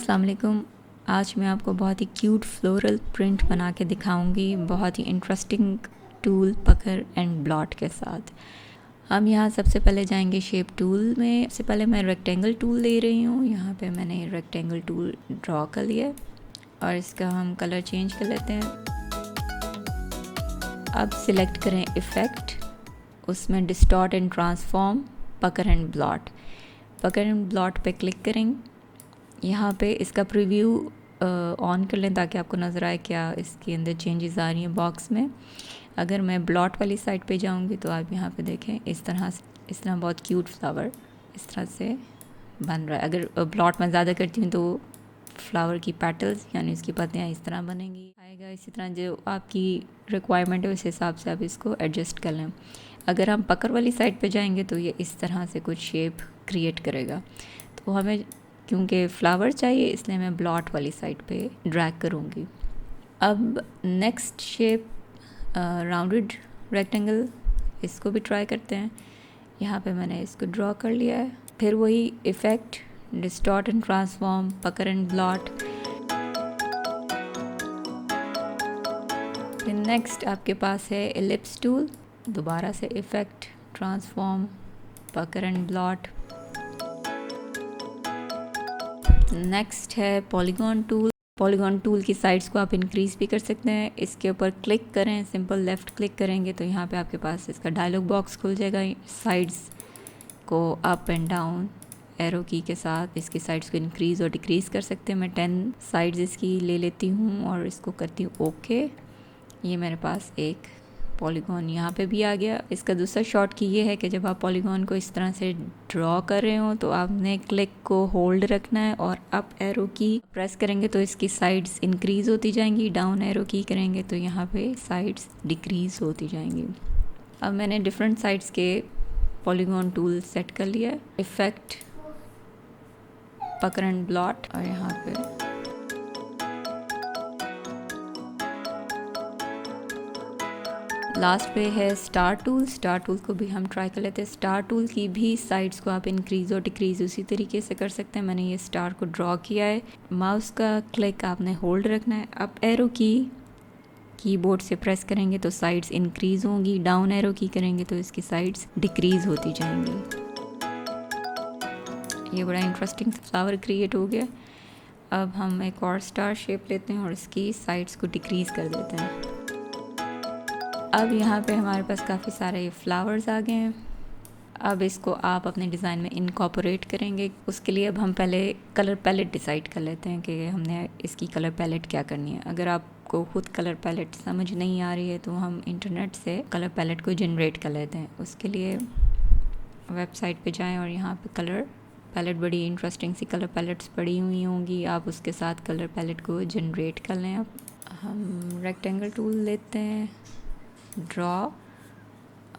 अस्सलाम वालेकुम। आज मैं आपको बहुत ही क्यूट फ्लोरल प्रिंट बना के दिखाऊंगी, बहुत ही इंटरेस्टिंग टूल पकर एंड ब्लॉट के साथ। हम यहाँ सबसे पहले जाएंगे शेप टूल में। सबसे पहले मैं रेक्टेंगल टूल ले रही हूँ। यहाँ पे मैंने रेक्टेंगल टूल ड्रॉ कर लिया और इसका हम कलर चेंज कर लेते हैं। अब सिलेक्ट करें इफ़ेक्ट, उसमें distort and transform, pucker and bloat. Pucker and bloat पे क्लिक करेंगे। यहाँ पे इसका प्रीव्यू ऑन कर लें ताकि आपको नज़र आए क्या इसके अंदर चेंजेस आ रही हैं बॉक्स में। अगर मैं ब्लॉट वाली साइड पे जाऊँगी तो आप यहाँ पे देखें इस तरह बहुत क्यूट फ्लावर इस तरह से बन रहा है। अगर ब्लॉट में ज़्यादा करती हूँ तो फ्लावर की पेटल्स यानी इसकी पत्तियाँ इस तरह बनेंगी आएगा। इसी तरह जो आपकी रिक्वायरमेंट है उस हिसाब से आप इसको एडजस्ट कर लें। अगर हम पकड़ वाली साइड पे जाएंगे तो ये इस तरह से कुछ शेप क्रिएट करेगा। तो हमें क्योंकि फ्लावर चाहिए इसलिए मैं ब्लॉट वाली साइड पे ड्रैग करूँगी। अब नेक्स्ट शेप राउंडेड रेक्टेंगल, इसको भी ट्राई करते हैं। यहाँ पे मैंने इसको ड्रॉ कर लिया है। फिर वही effect, distort and transform, pucker and bloat. फिर नेक्स्ट आपके पास है एलिप्स टूल, दोबारा से effect, transform, pucker and bloat. Next है पॉलीगॉन टूल। पॉलीगॉन टूल की साइड्स को आप इंक्रीज़ भी कर सकते हैं। इसके ऊपर क्लिक करें, सिंपल लेफ़्ट क्लिक करेंगे तो यहाँ पे आपके पास इसका डायलॉग बॉक्स खुल जाएगा। साइड्स को अप एंड डाउन एरो की के साथ इसकी साइड्स को इंक्रीज़ और डिक्रीज़ कर सकते हैं। मैं 10 साइड्स इसकी ले लेती हूँ और इसको करती हूँ ओके। ये मेरे पास एक पॉलीगॉन यहाँ पे भी आ गया। इसका दूसरा शॉर्ट की ये है कि जब आप पॉलीगॉन को इस तरह से ड्रॉ कर रहे हो तो आपने क्लिक को होल्ड रखना है और अप एरो की प्रेस करेंगे तो इसकी साइड्स इंक्रीज़ होती जाएंगी, डाउन एरो की करेंगे तो यहाँ पे साइड्स डिक्रीज़ होती जाएंगी। अब मैंने डिफरेंट साइड्स के पॉलीगॉन टूल सेट कर लिया है। इफ़ेक्ट, पकर एंड ब्लॉट और यहाँ पे लास्ट पे है स्टार टूल। स्टार टूल को भी हम ट्राई कर लेते हैं। स्टार टूल की भी साइड्स को आप इंक्रीज़ और डिक्रीज़ उसी तरीके से कर सकते हैं। मैंने ये स्टार को ड्रॉ किया है। माउस का क्लिक आपने होल्ड रखना है। अप एरो की कीबोर्ड से प्रेस करेंगे तो साइड्स इंक्रीज़ होंगी, डाउन एरो की करेंगे तो इसकी साइड्स डिक्रीज़ होती जाएंगी। ये बड़ा इंटरेस्टिंग फ्लावर क्रिएट हो गया। अब हम एक और स्टार शेप लेते हैं और इसकी साइड्स को डिक्रीज़ कर देते हैं। अब यहाँ पे हमारे पास काफ़ी सारे फ्लावर्स आ गए हैं। अब इसको आप अपने डिज़ाइन में इनकॉर्पोरेट करेंगे। उसके लिए अब हम पहले कलर पैलेट डिसाइड कर लेते हैं कि हमने इसकी कलर पैलेट क्या करनी है। अगर आपको खुद कलर पैलेट समझ नहीं आ रही है तो हम इंटरनेट से कलर पैलेट को जनरेट कर लेते हैं। उसके लिए वेबसाइट पे जाएं और यहाँ पे कलर पैलेट, बड़ी इंटरेस्टिंग सी कलर पैलेट्स पड़ी हुई होंगी, आप उसके साथ कलर पैलेट को जनरेट कर लें। अब हम रेक्टेंगल टूल लेते हैं, ड्रॉ,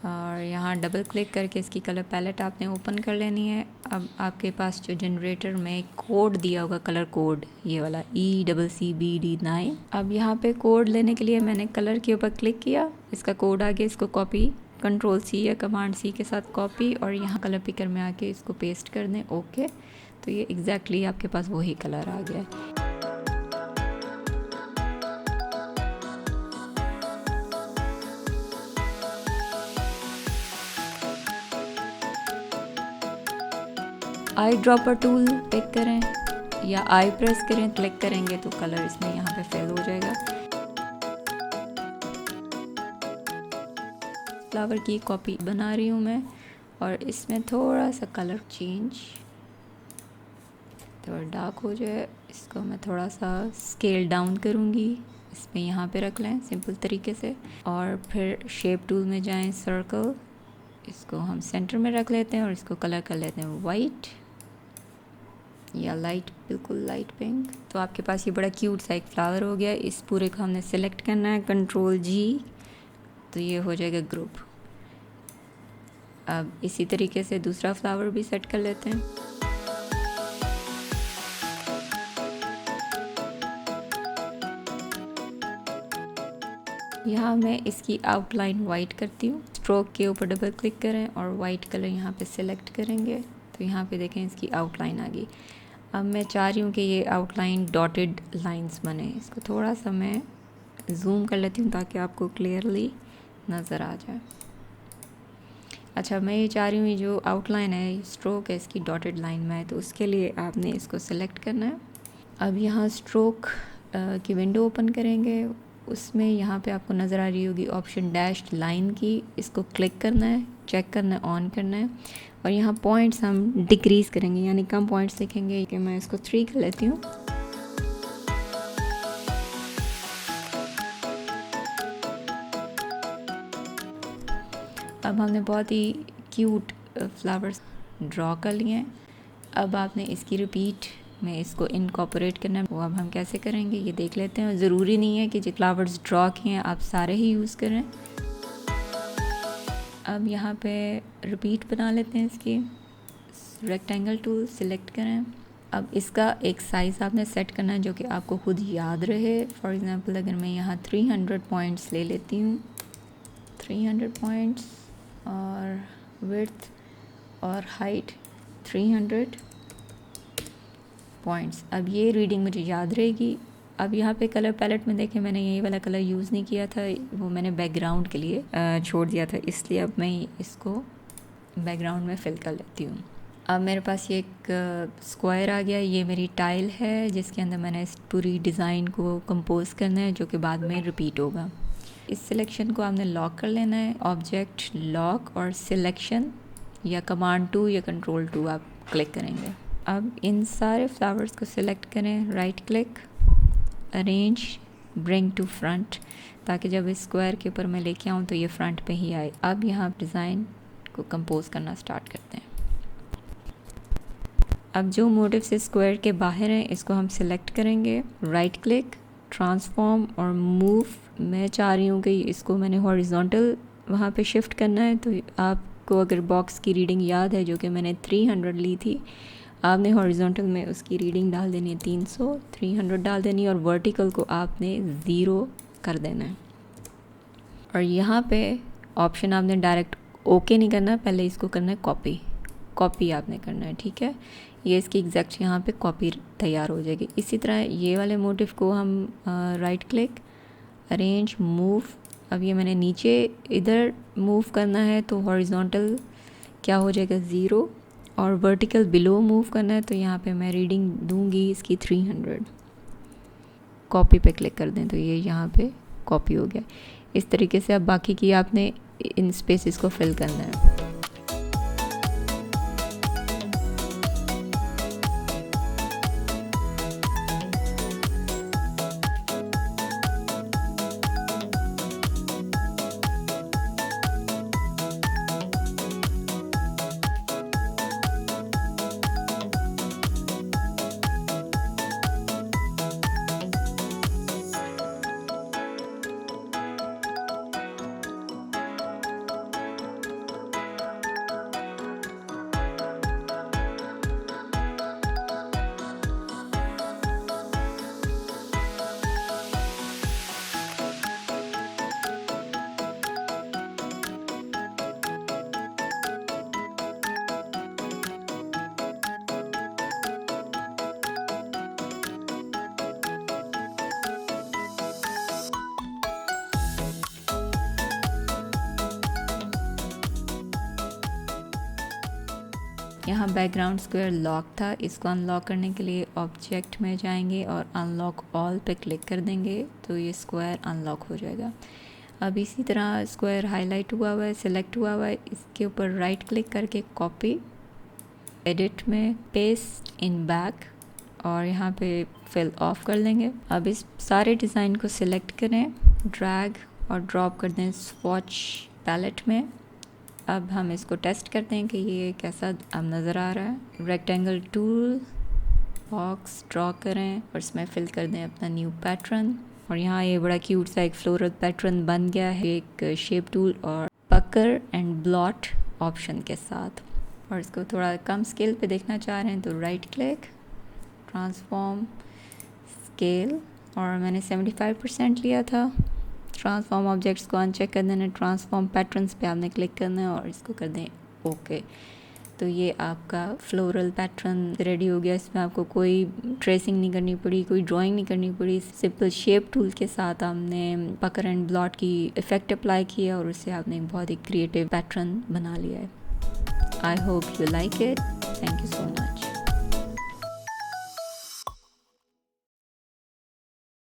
और यहाँ डबल क्लिक करके इसकी कलर पैलेट आपने ओपन कर लेनी है। अब आपके पास जो जनरेटर में कोड दिया होगा, कलर कोड ये वाला ECCBD9। अब यहाँ पे कोड लेने के लिए मैंने कलर के ऊपर क्लिक किया, इसका कोड आ गया। इसको कॉपी, Ctrl+C या Command+C के साथ कॉपी और यहाँ कलर पिकर में आके इसको पेस्ट कर दें ओके। तो ये एग्जैक्टली आपके पास वही कलर आ गया। आई ड्रॉपर टूल पिक करें या आई प्रेस करें, क्लिक करेंगे तो कलर इसमें यहाँ पे फिल हो जाएगा। फ्लावर की कॉपी बना रही हूँ मैं और इसमें थोड़ा सा कलर चेंज, थोड़ा डार्क हो जाए। इसको मैं थोड़ा सा स्केल डाउन करूँगी, इसमें यहाँ पे रख लें सिंपल तरीके से। और फिर शेप टूल में जाएं, सर्कल, इसको हम सेंटर में रख लेते हैं और इसको कलर कर लेते हैं वाइट या लाइट, बिल्कुल लाइट पिंक। तो आपके पास ये बड़ा क्यूट सा एक फ्लावर हो गया। इस पूरे को हमने सेलेक्ट करना है, Ctrl+G, तो ये हो जाएगा ग्रुप। अब इसी तरीके से दूसरा फ्लावर भी सेट कर लेते हैं। यहाँ मैं इसकी आउटलाइन वाइट करती हूँ। स्ट्रोक के ऊपर डबल क्लिक करें और वाइट कलर यहाँ पे सिलेक्ट करेंगे तो यहाँ पे देखें इसकी आउटलाइन आ गई। अब मैं चाह रही हूँ कि ये आउटलाइन डॉटेड लाइंस बने। इसको थोड़ा सा मैं जूम कर लेती हूँ ताकि आपको क्लियरली नज़र आ जाए। अच्छा, मैं ये चाह रही हूँ ये जो आउटलाइन है, स्ट्रोक है, इसकी डॉटेड लाइन में है, तो उसके लिए आपने इसको सेलेक्ट करना है। अब यहाँ स्ट्रोक की विंडो ओपन करेंगे, उसमें यहाँ पे आपको नज़र आ रही होगी ऑप्शन डैश्ड लाइन की, इसको क्लिक करना है, चेक करना है, ऑन करना है, और यहाँ पॉइंट्स हम डिक्रीज़ करेंगे, यानी कम पॉइंट्स दिखेंगे कि मैं इसको 3 कर लेती हूँ। अब हमने बहुत ही क्यूट फ्लावर्स ड्रॉ कर लिए हैं। अब आपने इसकी रिपीट में इसको इनकॉर्पोरेट करना है। वो अब हम कैसे करेंगे ये देख लेते हैं। ज़रूरी नहीं है कि जो फ्लावर्स ड्रॉ किए हैं आप सारे ही यूज़ करें। अब यहाँ पे रिपीट बना लेते हैं इसकी। रेक्टेंगल टूल सिलेक्ट करें। अब इसका एक साइज़ आपने सेट करना है जो कि आपको खुद याद रहे। फॉर एग्ज़ाम्पल अगर मैं यहाँ 300 पॉइंट्स ले लेती हूँ, 300 पॉइंट्स, और विड्थ और हाइट 300 पॉइंट्स। अब ये रीडिंग मुझे याद रहेगी। अब यहाँ पे कलर पैलेट में देखें, मैंने यही वाला कलर यूज़ नहीं किया था, वो मैंने बैकग्राउंड के लिए छोड़ दिया था, इसलिए अब मैं इसको बैकग्राउंड में फिल कर लेती हूँ। अब मेरे पास ये एक स्क्वायर आ गया। ये मेरी टाइल है जिसके अंदर मैंने इस पूरी डिज़ाइन को कंपोज करना है, जो कि बाद में रिपीट होगा। इस सिलेक्शन को आपने लॉक कर लेना है। ऑब्जेक्ट लॉक और सिलेक्शन, या कमांड 2 या कंट्रोल 2 आप क्लिक करेंगे। अब इन सारे फ्लावर्स को सिलेक्ट करें, right click, arrange, bring to front, ताकि जब इस स्क्वायर के ऊपर मैं लेके आऊँ तो ये फ्रंट पे ही आए। अब यहाँ डिज़ाइन को कंपोज करना स्टार्ट करते हैं। अब जो मोटिव से स्क्वायर के बाहर हैं इसको हम सिलेक्ट करेंगे, राइट क्लिक, ट्रांसफॉर्म और मूव। मैं चाह रही हूँ कि इसको मैंने हॉरिजॉन्टल वहाँ पे शिफ्ट करना है, तो आपको अगर बॉक्स की रीडिंग याद है जो कि मैंने 300 ली थी, आपने हॉरिजॉन्टल में उसकी रीडिंग डाल देनी है 300, 300 डाल देनी है, और वर्टिकल को आपने 0 कर देना है। और यहाँ पे ऑप्शन आपने डायरेक्ट ओके नहीं करना, पहले इसको करना है कॉपी आपने करना है, ठीक है। ये इसकी एग्जैक्ट यहाँ पे कॉपी तैयार हो जाएगी। इसी तरह ये वाले मोटिव को हम राइट क्लिक, अरेंज, मूव। अब ये मैंने नीचे इधर मूव करना है तो हॉरिजॉन्टल क्या हो जाएगा 0, और वर्टिकल बिलो मूव करना है तो यहाँ पे मैं रीडिंग दूंगी इसकी 300। कॉपी पे क्लिक कर दें तो ये यहाँ पे कॉपी हो गया। इस तरीके से अब बाकी की आपने इन स्पेसेस को फिल करना है। यहाँ बैकग्राउंड स्क्वायर लॉक था, इसको अनलॉक करने के लिए ऑब्जेक्ट में जाएंगे और अनलॉक ऑल पे क्लिक कर देंगे तो ये स्क्वायर अनलॉक हो जाएगा। अब इसी तरह स्क्वायर हाईलाइट हुआ हुआ है, सिलेक्ट हुआ हुआ है, इसके ऊपर राइट क्लिक करके कॉपी, एडिट में पेस्ट इन बैक, और यहाँ पे फिल ऑफ कर लेंगे। अब इस सारे डिज़ाइन को सिलेक्ट करें, ड्रैग और ड्रॉप कर दें स्वॉच पैलेट में। अब हम इसको टेस्ट करते हैं कि ये कैसा अब नज़र आ रहा है। रेक्टेंगल टूल, बॉक्स ड्रॉ करें और इसमें फिल कर दें अपना न्यू पैटर्न, और यहाँ ये बड़ा क्यूट सा एक फ्लोरल पैटर्न बन गया है एक शेप टूल और पकर एंड ब्लॉट ऑप्शन के साथ। और इसको थोड़ा कम स्केल पे देखना चाह रहे हैं तो राइट क्लिक, ट्रांसफॉर्म स्केल, और मैंने 75% लिया था। ट्रांसफॉर्म ऑब्जेक्ट्स को अनचेक कर देना, ट्रांसफॉर्म पैटर्न्स पे आपने क्लिक करना है और इसको कर दें ओके। तो ये आपका फ्लोरल पैटर्न रेडी हो गया। इसमें आपको कोई ट्रेसिंग नहीं करनी पड़ी, कोई ड्राइंग नहीं करनी पड़ी। सिंपल शेप टूल के साथ आपने पकर एंड ब्लॉट की इफेक्ट अप्लाई किया और उससे आपने बहुत ही क्रिएटिव पैटर्न बना लिया है। I hope you like it. Thank you.